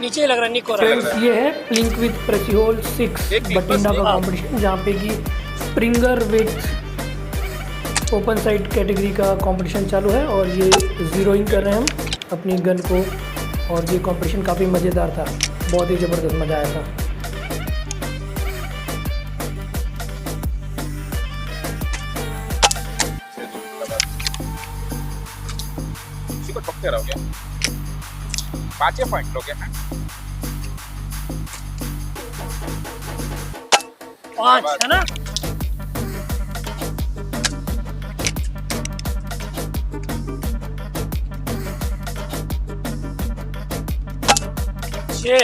नीचे लग रहा है, निक हो रहा है। फ्रेंड्स ये है प्लिंक विद प्रेसिहोल 6 बटिंडा का कंपटीशन, जहाँ पे कि springer with open side category का कंपटीशन चालू है और ये ज़ीरोइंग कर रहे हैं हम अपनी गन को। और ये कंपटीशन काफ़ी मज़ेदार था, बहुत ही ज़बरदस्त मज़ा आया था। इसी को ठोकते रहोगे, 5 पॉइंट लोगे ना। 5 है ना। छह